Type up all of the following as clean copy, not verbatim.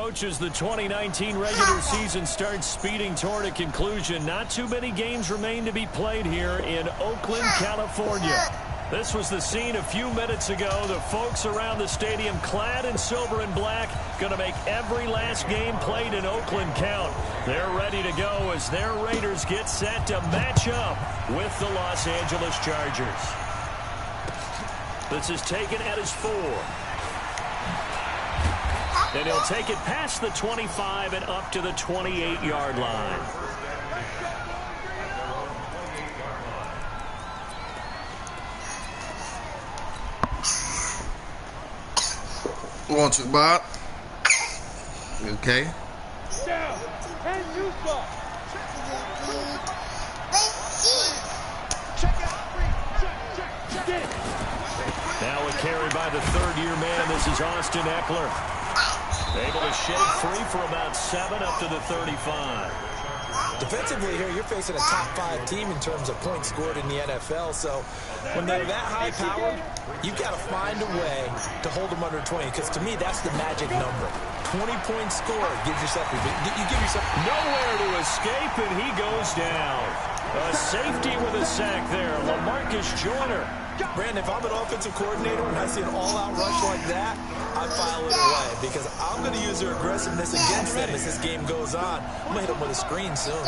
Coach, as the 2019 regular season starts speeding toward a conclusion, not too many games remain to be played here in Oakland, California. This was the scene a few minutes ago. The folks around the stadium clad in silver and black going to make every last game played in Oakland count. They're ready to go as their Raiders get set to match up with the Los Angeles Chargers. This is taken at his 4. And he'll take it past the 25 and up to the 28-yard line. Want you, Bob? Okay. Down. And you ball. Now a carry by the third-year man. This is Austin Eckler. Able to shake free for about 7 up to the 35. Defensively here, you're facing a top 5 team in terms of points scored in the NFL. So when they're that high powered, you've got to find a way to hold them under 20. Because to me, that's the magic number. 20 points scored gives yourself nowhere to escape, and he goes down. A safety with a sack there. LaMarcus Joyner. Brandon, if I'm an offensive coordinator and I see an all-out rush like that, I file it away because I'm going to use their aggressiveness against them as this game goes on. I'm going to hit them with a screen soon. Go.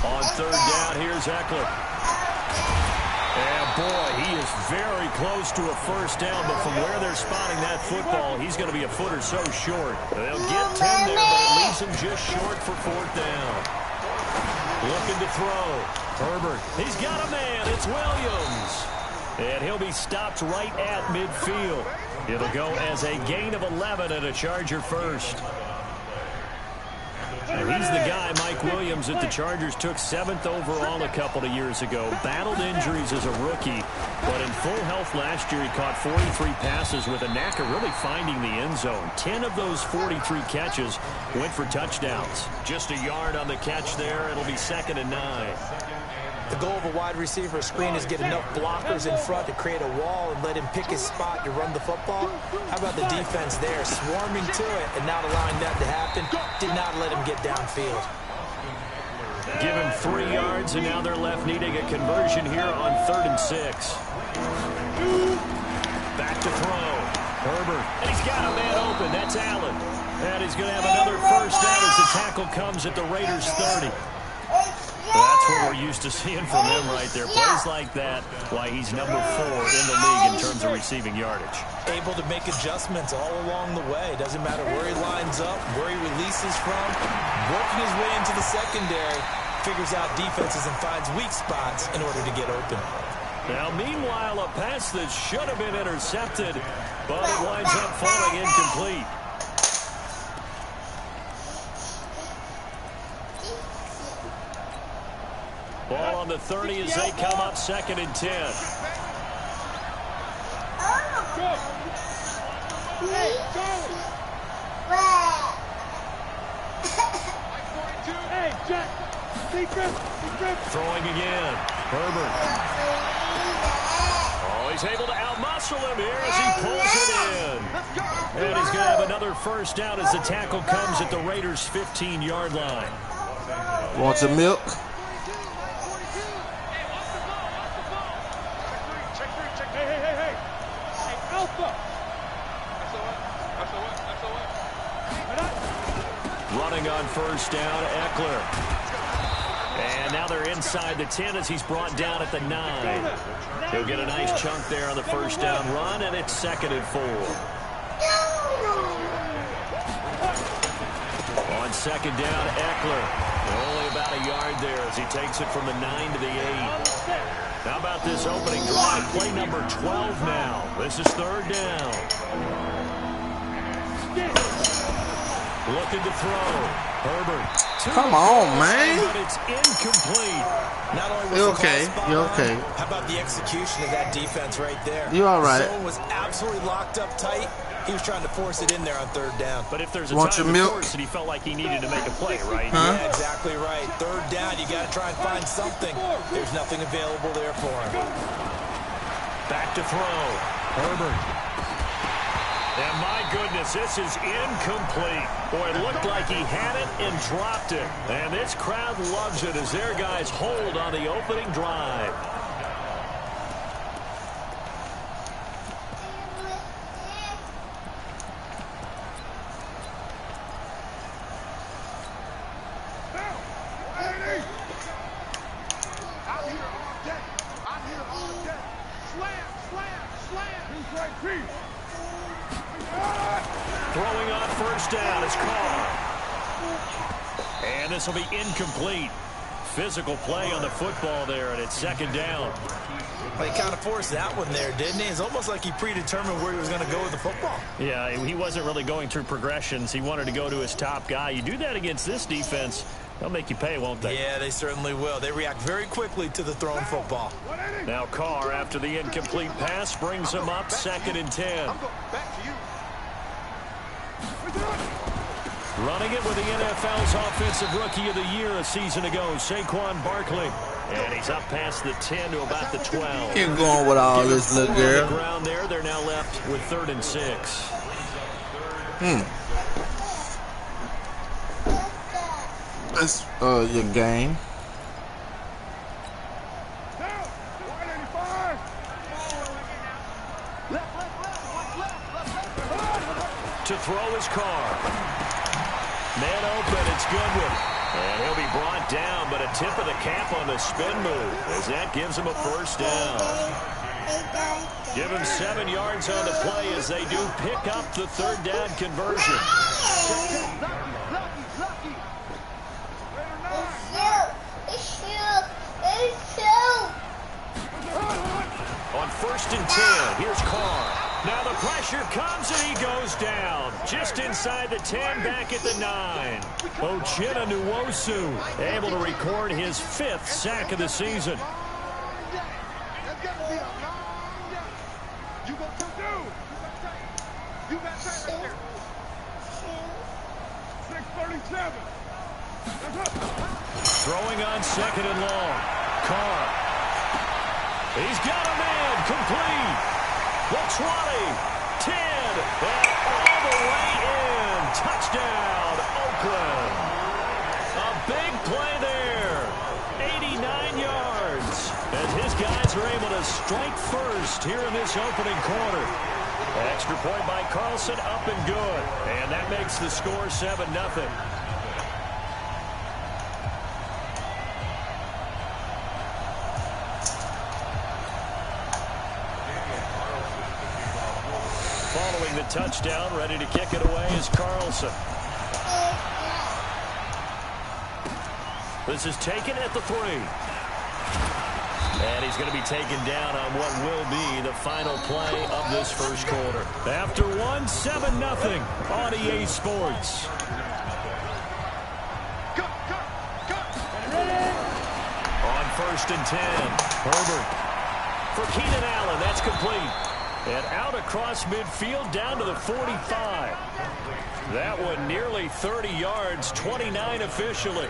On third down, here's Eckler. And boy, he is very close to a first down, but from where they're spotting that football, he's going to be a foot or so short. They'll get 10 there, but it leaves him just short for 4th down. Looking to throw. Herbert, he's got a man. It's Williams. And he'll be stopped right at midfield. It'll go as a gain of 11 and a Charger first. And he's the guy, Mike Williams, that the Chargers took 7th overall a couple of years ago. Battled injuries as a rookie, but in full health last year, he caught 43 passes with a knack of really finding the end zone. 10 of those 43 catches went for touchdowns. Just a yard on the catch there. It'll be 2nd and 9. The goal of a wide receiver screen is get enough blockers in front to create a wall and let him pick his spot to run the football. How about the defense there, swarming to it and not allowing that to happen? Did not let him get downfield. Give him 3 yards, and now they're left needing a conversion here on 3rd and 6. Back to throw. Herbert, and he's got a man open. That's Allen. And he's going to have another first down as the tackle comes at the Raiders' 30. That's what we're used to seeing from him right there. Plays like that, why he's number 4 in the league in terms of receiving yardage. Able to make adjustments all along the way. Doesn't matter where he lines up, where he releases from. Working his way into the secondary, figures out defenses and finds weak spots in order to get open. Now, meanwhile, a pass that should have been intercepted, but it winds up falling incomplete. Ball on the 30 as they come up 2nd and 10. Throwing again. Herbert. Oh, he's able to outmuscle him here as he pulls it in. And he's going to have another first down as the tackle comes at the Raiders' 15-yard line. Want some milk? Running on first down, Eckler. And now they're inside the 10 as he's brought down at the 9. He'll get a nice chunk there on the first down run, and it's 2nd and 4. On 2nd down, Eckler. Only about a yard there as he takes it from the 9 to the 8. How about this opening drive? Play number 12 now. This is 3rd down. Looking to throw. Herbert. Come on, man. But it's incomplete. Not only was You're the okay. ball spot You're on, okay. How about the execution of that defense right there? You all right? The zone was absolutely locked up tight. He was trying to force it in there on 3rd down. But if there's a Want time your to milk? force it, he felt like he needed to make a play, right? Huh? Yeah, exactly right. 3rd down, you got to try and find something. There's nothing available there for him. back to throw. Herbert. And my goodness, this is incomplete. Boy, it looked like he had it and dropped it. And this crowd loves it as their guys hold on the opening drive. Throwing on first down is Carr. And this will be incomplete. Physical play on the football there, and it's second down. Well, he kind of forced that one there, didn't he? It's almost like he predetermined where he was going to go with the football. Yeah, he wasn't really going through progressions. He wanted to go to his top guy. You do that against this defense, they'll make you pay, won't they? Yeah, they certainly will. They react very quickly to the thrown football. Now Carr, after the incomplete pass, brings him up 2nd and 10. Running it with the NFL's Offensive Rookie of the Year a season ago, Saquon Barkley. And he's up past the 10 to about the 12. Keep going with all this, little girl. On the ground there, they're now left with 3rd and 6. That's your game. To throw his Carr. Man open, it's Goodwin. And he'll be brought down, but a tip of the cap on the spin move as that gives him a first down. Give him 7 yards on the play as they do pick up the 3rd down conversion. On 1st and 10, here's Carr. Now the pressure comes and he goes down. Just inside the 10, back at the 9. Uchenna Nwosu able to record his 5th sack of the season. Throwing on 2nd and long. Carr. He's got a man complete. The 20, 10, and all the way in. Touchdown, Oakland. A big play there. 89 yards. And his guys are able to strike first here in this opening quarter. Extra point by Carlson, up and good. And that makes the score 7-0. Following the touchdown, ready to kick it away is Carlson. This is taken at the 3. And he's going to be taken down on what will be the final play of this first quarter. After 1, 7-0 on EA Sports. On 1st and 10, Herbert. For Keenan Allen, that's complete. And out across midfield down to the 45. That one nearly 30 yards, 29 officially.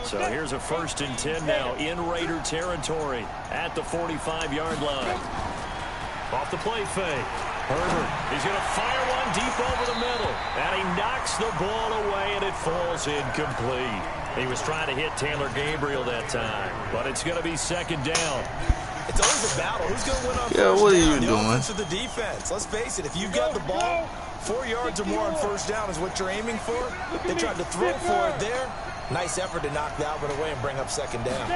So here's a 1st and 10 now in Raider territory at the 45-yard line. Off the play fake. Herbert, he's going to fire one deep over the middle. And he knocks the ball away, and it falls incomplete. He was trying to hit Taylor Gabriel that time, but it's going to be 2nd down. It's always a battle. Who's going to win on first Yeah, what are down? you The doing? offense or the defense? Let's face it, if you've got the ball, 4 yards or more on first down is what you're aiming for. They tried to throw for it there. Nice effort to knock that one away and bring up 2nd down.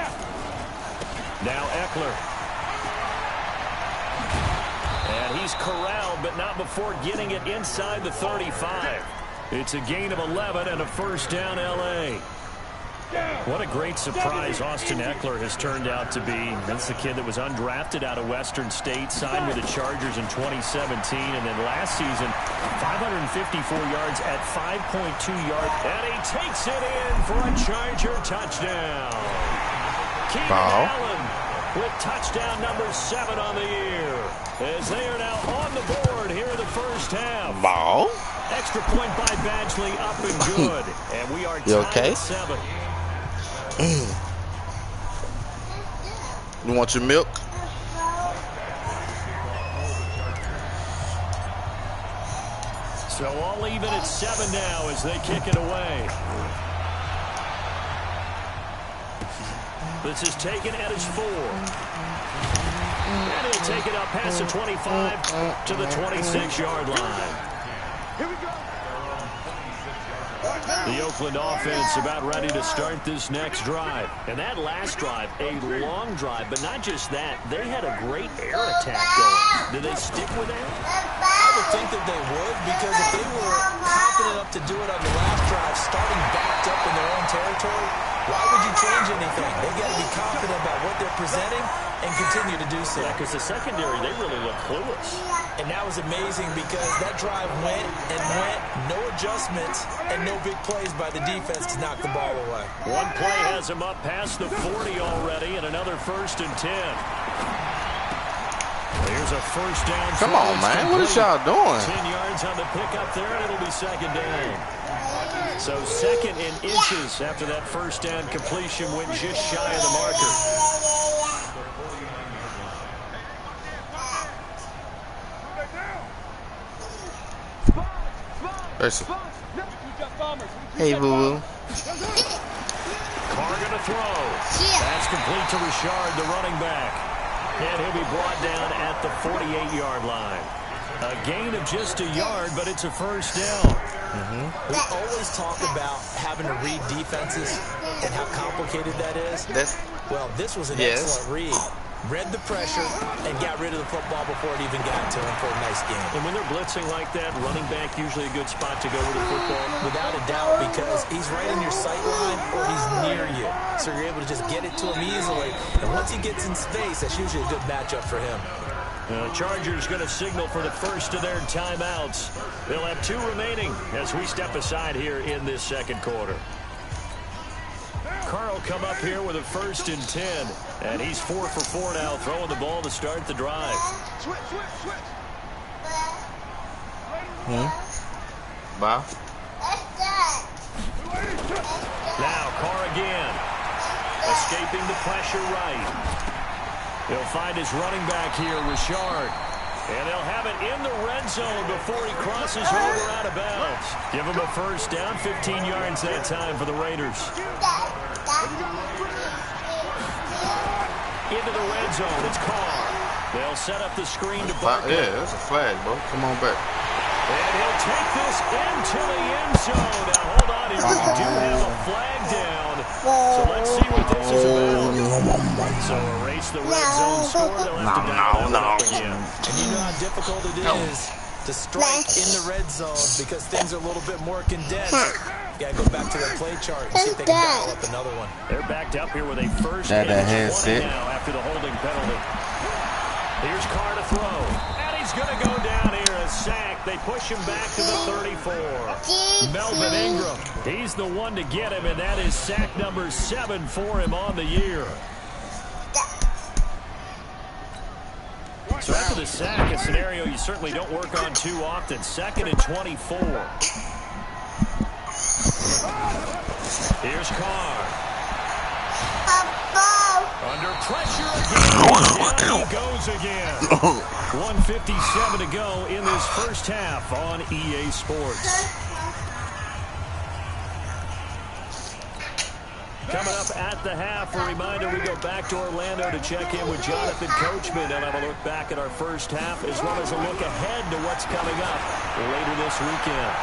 Now Eckler. And he's corralled, but not before getting it inside the 35. It's a gain of 11 and a first down, L.A. What a great surprise Austin Eckler has turned out to be. That's the kid that was undrafted out of Western State, signed with the Chargers in 2017, and then last season, 554 yards at 5.2 yards. And he takes it in for a Charger touchdown. Keenan Allen with touchdown number 7 on the year, as they are now on the board here in the first half. Ball. Extra point by Badgley, up and good. And we are tied at 7. You want your milk? So all even at 7 now as they kick it away. This is taken at his 4. And he'll take it up past the 25 to the 26-yard line. Here we go. The Oakland offense about ready to start this next drive. And that last drive, a long drive, but not just that. They had a great air attack going. Did they stick with that? I would think that they would, because if they were confident enough to do it on the last drive, starting backed up in their own territory, why would you change anything? They've got to be confident about what they're presenting and continue to do so. Yeah, because the secondary, they really look clueless. And that was amazing because that drive went and went, no adjustments, and no big plays by the defense to knock the ball away. One play has him up past the 40 already, and another 1st and 10. Here's a first down. Come on, man. What is y'all doing? 10 yards on the pickup there, and it'll be 2nd down. So 2nd and inches after that first down completion went just shy of the marker. Hey, boo-boo. Carr going to throw. That's complete to Richard, the running back. And he'll be brought down at the 48-yard line. A gain of just a yard, but it's a first down. We always talk about having to read defenses and how complicated that is. Well, this was an excellent read. Read the pressure and got rid of the football before it even got to him for a nice game. And when they're blitzing like that, running back usually a good spot to go with the football. Without a doubt, because he's right in your sight line or he's near you. So you're able to just get it to him easily. And once he gets in space, that's usually a good matchup for him. Chargers going to signal for the first of their timeouts. They'll have 2 remaining as we step aside here in this second quarter. Carr will come up here with a 1st and 10. And he's 4 for 4 now, throwing the ball to start the drive. Bye. Now Carr again. Escaping the pressure right. He'll find his running back here, Richard. And they'll have it in the red zone before he crosses over out of bounds. Give him a first down, 15 yards that time for the Raiders. Into the red zone, it's Carr. They'll set up the screen to Barkley. Yeah, that's a flag, bro. Come on back. And he'll take this into the end zone. Now, hold on here. We do have a flag down. So let's see what this is about. So erase the red zone score. They'll have to dial that up again. And you know how difficult it is to strike in the red zone because things are a little bit more condensed. You got to go back to their play chart and see if they can dial up another one. They're backed up here with a first and 20 now after the holding penalty. Here's Carr to throw. And he's going to go down here, a sack. They push him back to the 34. Melvin Ingram, he's the one to get him, and that is sack number 7 for him on the year. So after the sack, a scenario you certainly don't work on too often. 2nd and 24. Here's Carr. Under pressure again. Down he goes again. 1:57 to go in this first half on EA Sports. Coming up at the half, a reminder, we go back to Orlando to check in with Jonathan Coachman and have a look back at our first half as well as a look ahead to what's coming up later this weekend.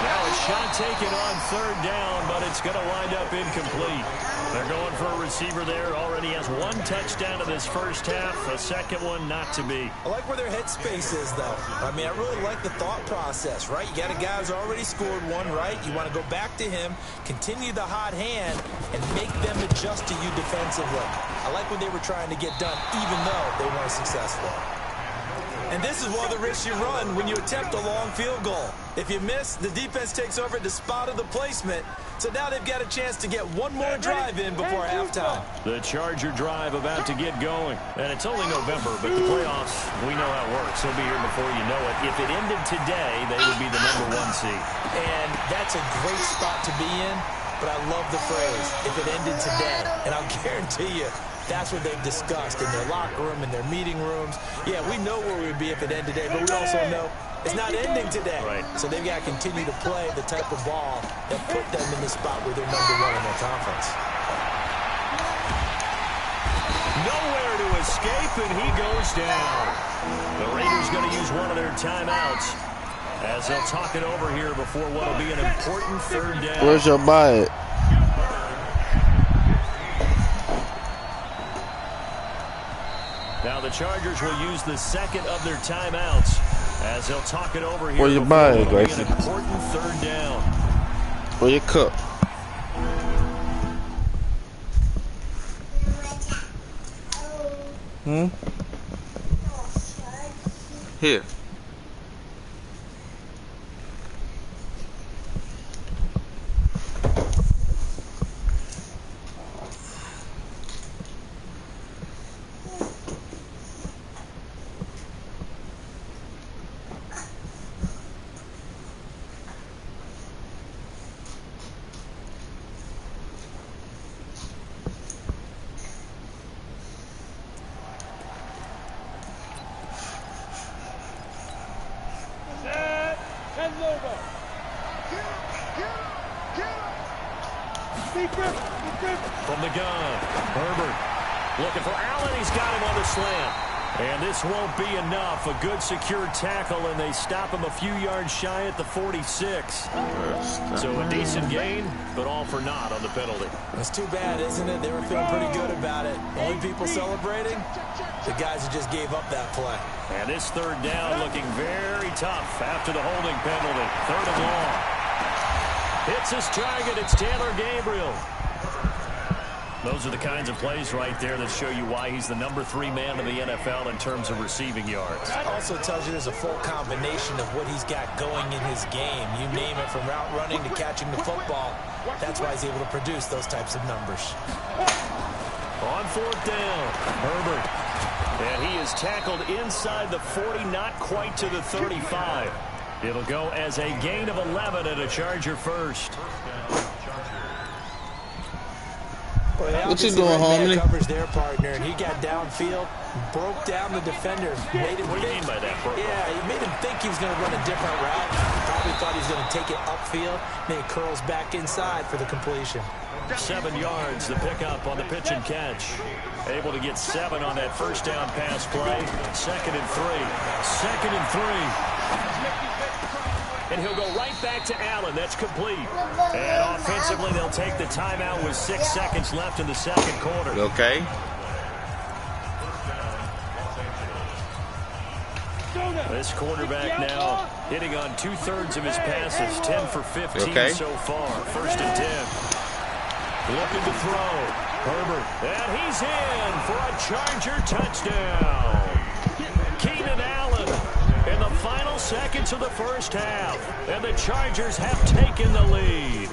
Now a shot taken on 3rd down, but it's going to wind up incomplete. They're going for a receiver there. Already has 1 touchdown in this first half. A second one not to be. I like where their headspace is, though. I mean, I really like the thought process, right? You got a guy who's already scored 1, right? You want to go back to him, continue the hot hand, and make them adjust to you defensively. I like what they were trying to get done, even though they weren't successful. And this is one of the risks you run when you attempt a long field goal. If you miss, the defense takes over at the spot of the placement. So now they've got a chance to get one more drive in before halftime. The Charger drive about to get going. And it's only November, but the playoffs, we know how it works. They'll be here before you know it. If it ended today, they would be the #1 seed. And that's a great spot to be in, but I love the phrase, if it ended today. And I'll guarantee you, that's what they've discussed in their locker room, in their meeting rooms. Yeah, we know where we would be if it ended today, but we also know it's not ending today. Right. So they've got to continue to play the type of ball that put them in the spot where they're #1 in their conference. Nowhere to escape, and he goes down. The Raiders going to use one of their timeouts as they'll talk it over here before what will be an important 3rd down. Where's your buy it? Now the Chargers will use the 2nd of their timeouts as they'll talk it over here. Where you buy it, Gracie? An important 3rd down. Where your cup? Here. From the gun, Herbert looking for Allen. He's got him on the slant. And this won't be enough. A good secure tackle, and they stop him a few yards shy at the 46. So a decent gain, but all for naught on the penalty. It's too bad, isn't it? They were feeling pretty good about it. Only people celebrating, the guys who just gave up that play. And this 3rd down looking very tough after the holding penalty. 3rd and long. Hits his target. It's Taylor Gabriel. Those are the kinds of plays right there that show you why he's the #3 man in the NFL in terms of receiving yards. It also tells you there's a full combination of what he's got going in his game. You name it, from route running to catching the football. That's why he's able to produce those types of numbers. On 4th down, Herbert. And he is tackled inside the 40, not quite to the 35. It'll go as a gain of 11 and a Charger first. What you doing, homie? Covers their partner, and he got downfield, broke down the defender. Made him what do you mean by that, bro? Yeah, he made him think he was going to run a different route. Probably thought he was going to take it upfield. Then he curls back inside for the completion. 7 yards, the pickup on the pitch and catch. Able to get 7 on that 1st down pass play. 2nd and 3. 2nd and 3. And he'll go right back to Allen. That's complete. And offensively, they'll take the timeout with 6 seconds left in the 2nd quarter. Okay. This quarterback now hitting on 2/3 of his passes. 10 for 15 so far. 1st and 10. Looking to throw. Herbert. And he's in for a Charger touchdown. Keenan Allen in the final seconds of the 1st half. And the Chargers have taken the lead.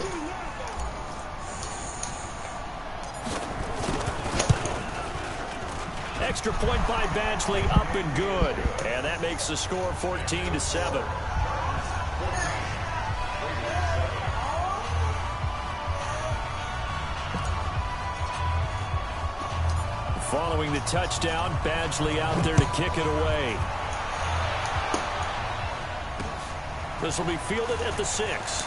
Extra point by Badgley, up and good. And that makes the score 14-7. Following the touchdown, Badgley out there to kick it away. This will be fielded at the 6.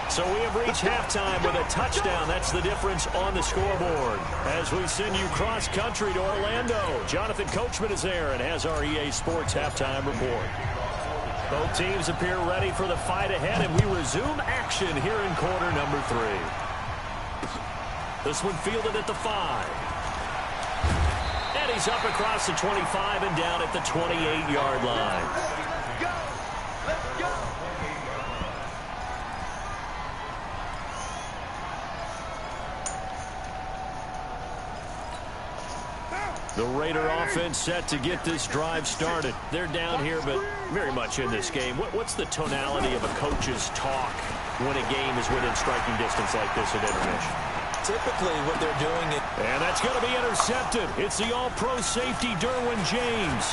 So we have reached halftime with a touchdown. That's the difference on the scoreboard. As we send you cross-country to Orlando, Jonathan Coachman is there and has our EA Sports halftime report. Both teams appear ready for the fight ahead, and we resume action here in quarter number 3. This one fielded at the 5. And he's up across the 25 and down at the 28-yard line. Let's go. The Raider offense set to get this drive started. They're down here, but very much in this game. What's the tonality of a coach's talk when a game is within striking distance like this at intermission? Typically, what they're doing is... And that's going to be intercepted. It's the all-pro safety, Derwin James.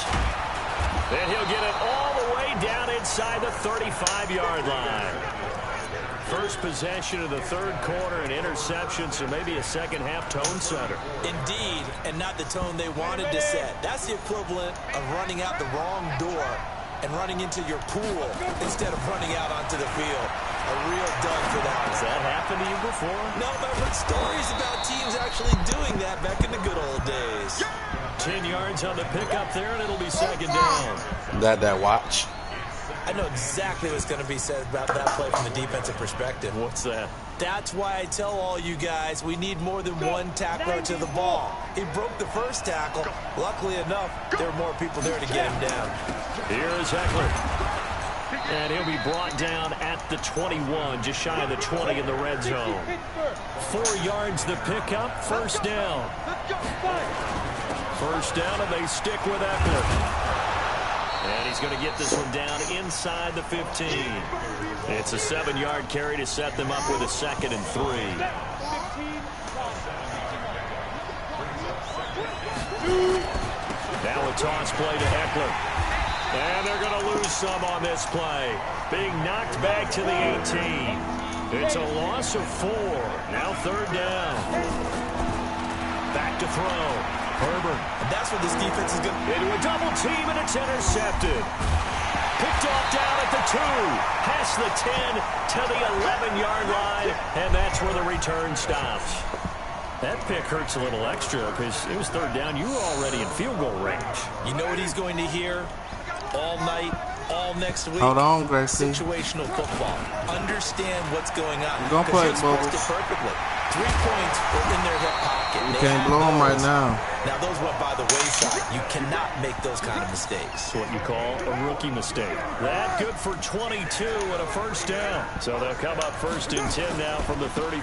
And he'll get it all the way down inside the 35-yard line. First possession of the third quarter, an interception, so maybe a second-half tone setter. Indeed, and not the tone they wanted to set. That's the equivalent of running out the wrong door and running into your pool instead of running out onto the field. A real dud for that. Has that happened to you before? No, but I've heard stories about teams actually doing that back in the good old days. 10 yards on the pickup there, and it'll be second down. That watch. I know exactly what's going to be said about that play from the defensive perspective. What's that? That's why I tell all you guys we need more than one tackler to the ball. He broke the first tackle. Luckily enough, there were more people there to get him down. Here's Eckler. And he'll be brought down at the 21, just shy of the 20 in the red zone. 4 yards the pickup, first down. First down, and they stick with Eckler. And he's going to get this one down inside the 15. It's a 7-yard carry to set them up with a 2nd and 3. Now a toss play to Eckler. And they're going to lose some on this play. Being knocked back to the 18. It's a loss of 4. Now third down. Back to throw. Herbert. And that's what this defense is going to... Into a double team, and it's intercepted. Picked off down at the 2. Past the 10 to the 11-yard line. And that's where the return stops. That pick hurts a little extra because it was third down. You were already in field goal range. You know what he's going to hear all night, all next week? Hold on, Gracie. Situational football. Understand what's going on. You're going to play it, Bubbles. It perfectly. 3 points were in their hip pocket. You can't blow them right now. Now, those went by the wayside. You cannot make those kind of mistakes. That's what you call a rookie mistake. That good for 22 and a first down. So they'll come up first and 10 now from the 33.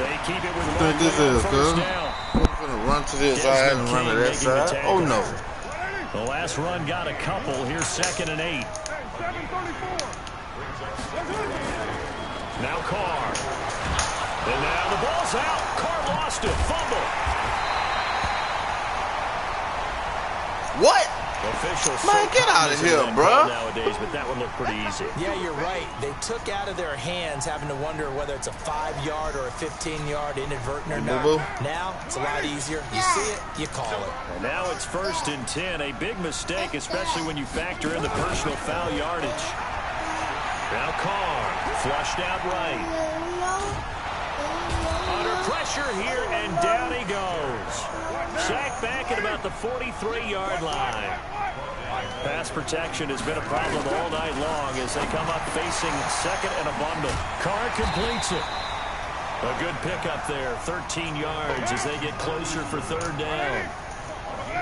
They keep it with one first down. I'm going to run to this side and run to that side. Oh, no. The last run got a couple. Here's 2nd and 8. Now Carr. And now the ball's out. Carr lost it. Fumble. What? Officials Man, get out of here, bro. Nowadays, but that would look pretty easy. Yeah, you're right. They took out of their hands having to wonder whether it's a 5-yard or a 15-yard inadvertent or not. Now it's a lot easier. You see it, you call it. And now it's 1st and 10. A big mistake, especially when you factor in the personal foul yardage. Now Carr, flushed out right. Under pressure here, and down he goes. Sacked back at about the 43-yard line. Pass protection has been a problem all night long as they come up facing 2nd and a bundle. Carr completes it. A good pickup there, 13 yards as they get closer for third down.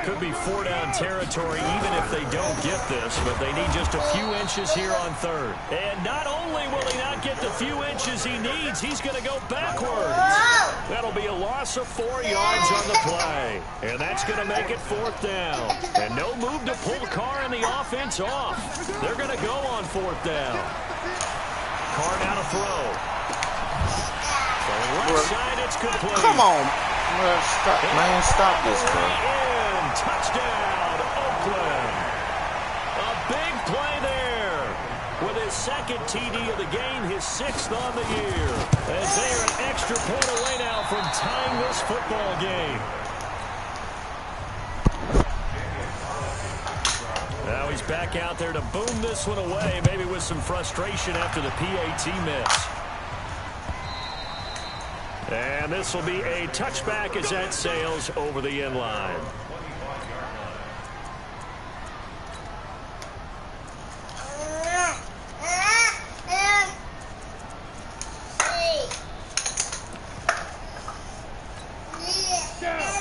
Could be 4-down territory even if they don't get this, but they need just a few inches here on third. And not only will he not get the few inches he needs, he's going to go backwards. That'll be a loss of 4 yards on the play. And that's going to make it 4th down. And no move to pull Carr and the offense off. They're going to go on 4th down. Carr now to throw. Left side, it's complete. Come on. Man, stop this, bro. Touchdown, Oakland. A big play there. With his 2nd TD of the game, his 6th on the year. As they are an extra point away now from tying this football game. Now he's back out there to boom this one away, maybe with some frustration after the PAT miss. And this will be a touchback as that sails over the end line.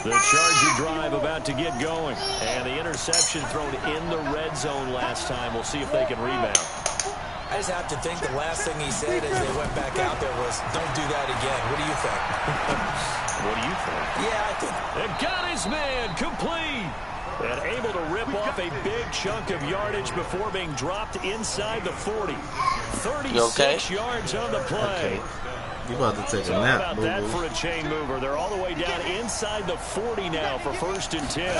The Charger drive about to get going. And the interception thrown in the red zone last time. We'll see if they can rebound. I just have to think the last thing he said as they went back out there was, don't do that again. What do you think? What do you think? Yeah, I think. And got his man complete. And able to rip off a big chunk of yardage before being dropped inside the 40. 36 yards on the play. Okay. You about to take a nap, about that for a chain mover. They're all the way down inside the 40 now for 1st and 10.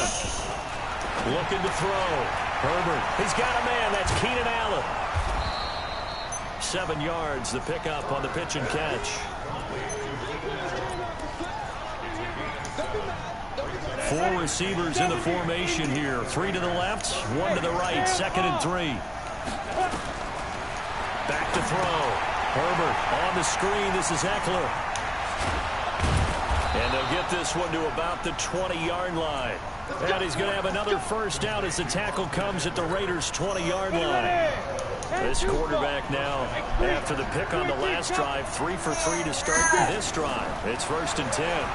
Looking to throw. Herbert. He's got a man. That's Keenan Allen. 7 yards, the pickup on the pitch and catch. 4 receivers in the formation here. 3 to the left, 1 to the right. 2nd and 3. Back to throw. Herbert on the screen. This is Eckler. And they'll get this one to about the 20-yard line. And he's going to have another first down as the tackle comes at the Raiders' 20-yard line. This quarterback now, after the pick on the last drive, 3 for 3 to start this drive. It's 1st and 10.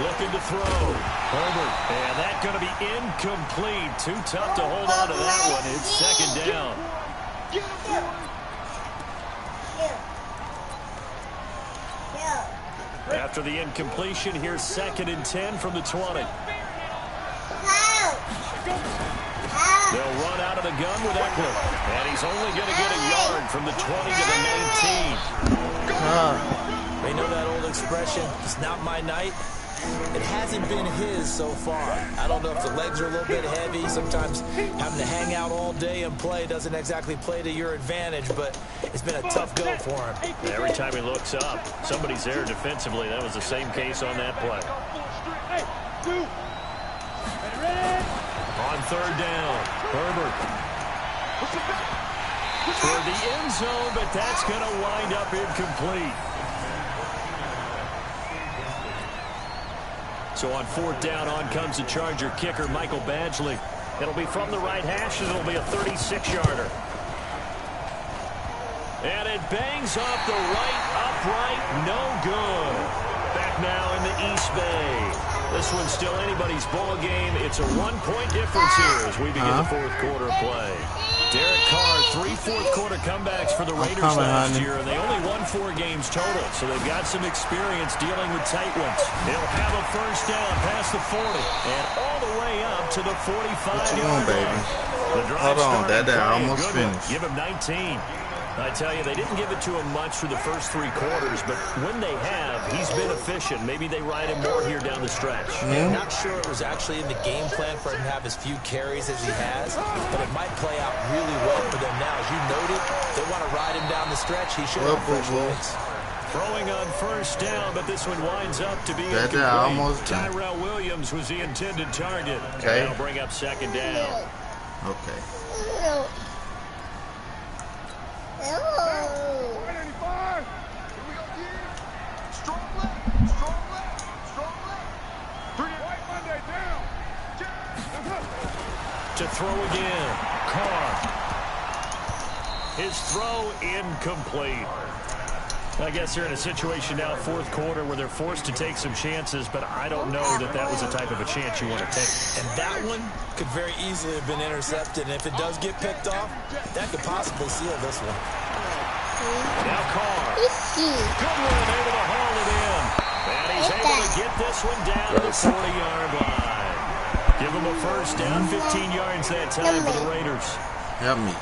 Looking to throw. Herbert. And that's going to be incomplete. Too tough to hold on to that one. It's 2nd down. After the incompletion, here's 2nd and 10 from the 20. They'll run out of the gun with Eckler. And he's only going to get a yard from the 20 to the 19. They know that old expression, it's not my night. It hasn't been his so far. I don't know if the legs are a little bit heavy. Sometimes having to hang out all day and play doesn't exactly play to your advantage, but it's been a tough go for him. Every time he looks up, somebody's there defensively. That was the same case on that play. On 3rd down, Herbert. Toward the end zone, but that's going to wind up incomplete. So on 4th down, on comes the Charger kicker, Michael Badgley. It'll be from the right hash, and it'll be a 36-yarder. And it bangs off the right upright, no good. Back now in the East Bay. This one's still anybody's ball game. It's a 1-point difference here as we begin the 4th quarter play. Derek Carr, 3 fourth-quarter comebacks for the Raiders last year, and they only won 4 games total, so they've got some experience dealing with tight ones. They'll have a first down past the 40 and all the way up to the 45-yard line. Hold on, that almost finished. Give him 19. I tell you, they didn't give it to him much for the first 3 quarters, but when they have, he's been efficient. Maybe they ride him more here down the stretch. I'm not sure it was actually in the game plan for him to have as few carries as he has, but it might play out really well for them now. As you noted, they want to ride him down the stretch. He should have fresh legs. Throwing on first down, but this one winds up to be almost Tyrell Williams was the intended target. Okay. That'll bring up 2nd down. Okay. To throw again, Carr. His throw incomplete. I guess they're in a situation now, 4th quarter, where they're forced to take some chances, but I don't know that that was the type of a chance you want to take. And that one could very easily have been intercepted, and if it does get picked off, that could possibly seal this one. Now Carr. Good one, able to haul it in. And he's able to get this one down to the 40-yard line. Give him a first down, 15 yards that time for the Raiders. Help me.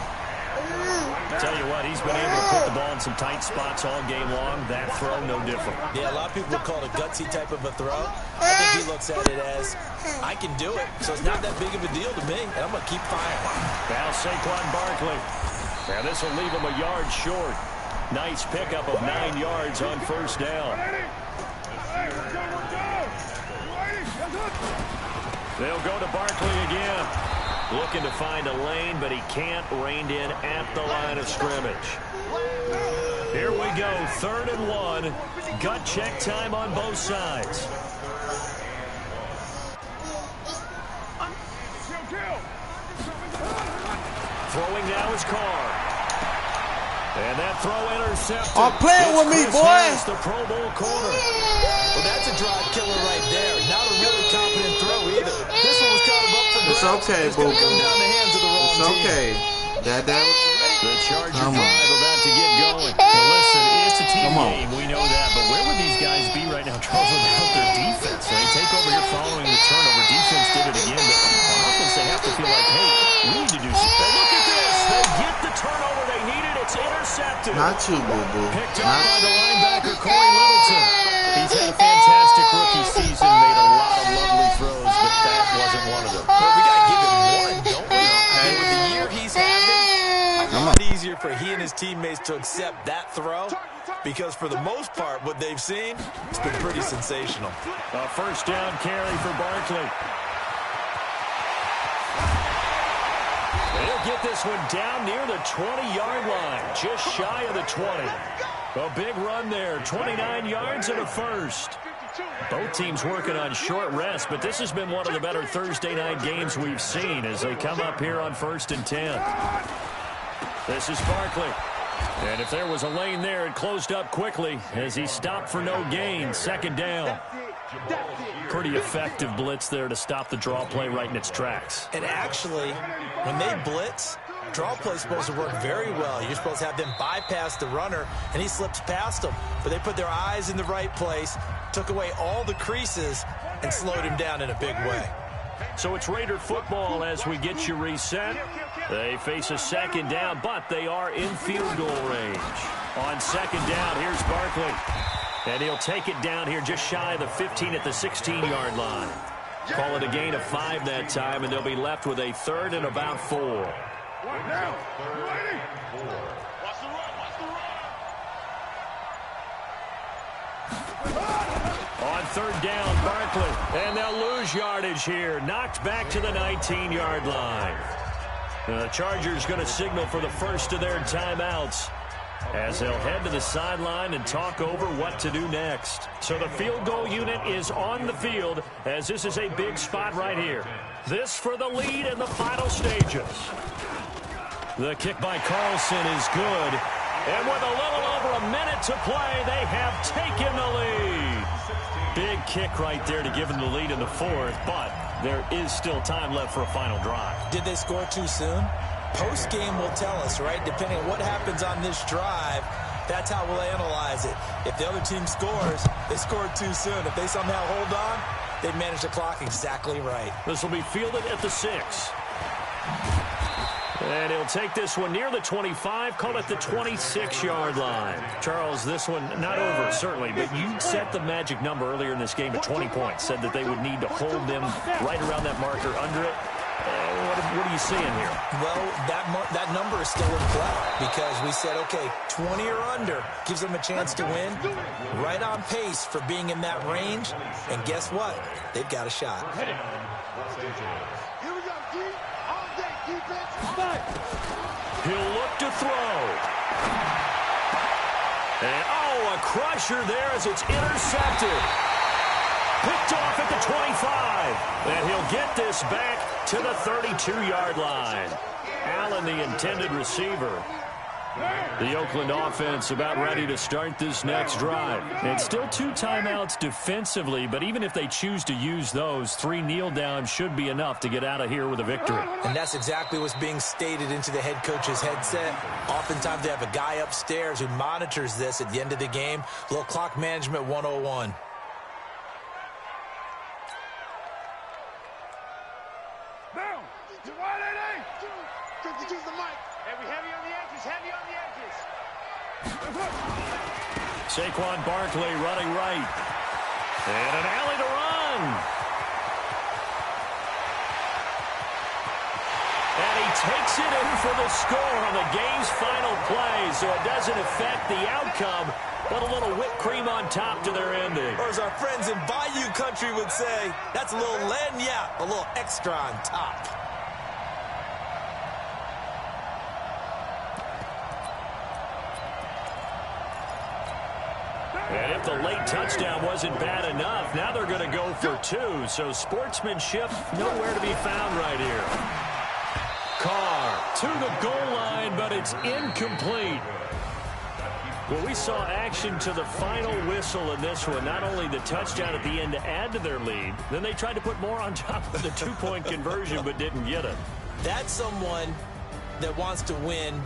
Tell you what, he's been able to put the ball in some tight spots all game long. That throw, no different. Yeah, a lot of people would call it a gutsy type of a throw. I think he looks at it as, I can do it, so it's not that big of a deal to me, and I'm going to keep firing. Now Saquon Barkley. Now this will leave him a yard short. Nice pickup of 9 yards on first down. They'll go to Barkley again. Looking to find a lane, but he can't. Reined in at the line of scrimmage. Here we go, 3rd and 1. Gut check time on both sides. Throwing now is Carr. And that throw intercepted. Oh, playing with me, boy. Harris, the Pro Bowl corner. Well, that's a drive killer right there. Not a really confident throw either. This one was kind of up for grabs. It's okay, It's going to come down the hands of the wrong team. It's okay. That The Charger drive about to get going. Now listen, it's a team game. We know that. But where would these guys be right now, Charles, without their defense? They take over here following the turnover. Defense did it again. But on offense, they have to feel like, hey, we need to do something. And look at this. They get the turnover they needed. It's intercepted. Not you, boo-boo. Picked up by the linebacker, Corey Littleton. He's had a fantastic rookie season. Made a lot of lovely throws, but that wasn't one of them. Well, we got to give him one, don't we? And with the year he's having, a lot easier for he and his teammates to accept that throw because for the most part, what they've seen, it's been pretty sensational. A first down carry for Barkley. They'll get this one down near the 20-yard line, just shy of the 20. A big run there, 29 yards and a first. Both teams working on short rest, but this has been one of the better Thursday night games we've seen as they come up here on 1st and 10. This is Barkley. And if there was a lane there, it closed up quickly as he stopped for no gain. Second down. Pretty effective blitz there to stop the draw play right in its tracks. And actually, when they blitz, draw play's supposed to work very well. You're supposed to have them bypass the runner, and he slips past them. But they put their eyes in the right place, took away all the creases, and slowed him down in a big way. So it's Raider football as we get you reset. They face a second down, but they are in field goal range. On second down, here's Barkley. And he'll take it down here just shy of the 15 at the 16-yard line. Call it a gain of 5 that time, and they'll be left with a 3rd and about 4. On 3rd down, Barkley. And they'll lose yardage here. Knocked back to the 19-yard line. The Chargers going to signal for the first of their timeouts as they'll head to the sideline and talk over what to do next. So the field goal unit is on the field as this is a big spot right here. This for the lead in the final stages. The kick by Carlson is good. And with a little over a minute to play, they have taken the lead. Big kick right there to give them the lead in the 4th, but there is still time left for a final drive. Did they score too soon? Post-game will tell us, right? Depending on what happens on this drive, that's how we'll analyze it. If the other team scores, they scored too soon. If they somehow hold on, they manage the clock exactly right. This will be fielded at the 6. And he'll take this one near the 25, call it the 26-yard line. Charles, this one not over, certainly, but you set the magic number earlier in this game at 20 points, said that they would need to hold them right around that marker under it. What are you seeing here? Well, that number is still in play because we said, okay, 20 or under gives them a chance to win. Right on pace for being in that range. And guess what? They've got a shot. He'll look to throw. And, a crusher there as it's intercepted. Picked off at the 25. And he'll get this back to the 32-yard line. Allen, the intended receiver. The Oakland offense about ready to start this next drive. And still 2 timeouts defensively, but even if they choose to use those, 3 kneel downs should be enough to get out of here with a victory. And that's exactly what's being stated into the head coach's headset. Oftentimes they have a guy upstairs who monitors this at the end of the game. A little clock management 101. Saquon Barkley running right. And an alley to run. And he takes it in for the score on the game's final play, so it doesn't affect the outcome, but a little whipped cream on top to their ending. Or as our friends in Bayou Country would say, that's a little lagniappe, a little extra on top. And if the late touchdown wasn't bad enough, now they're going to go for 2. So sportsmanship nowhere to be found right here. Carr to the goal line, but it's incomplete. Well, we saw action to the final whistle in this one. Not only the touchdown at the end to add to their lead, then they tried to put more on top of the 2-point conversion but didn't get it. That's someone that wants to win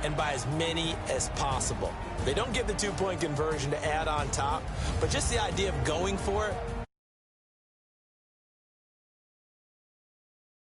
and by as many as possible. They don't get the two-point conversion to add on top, but just the idea of going for it,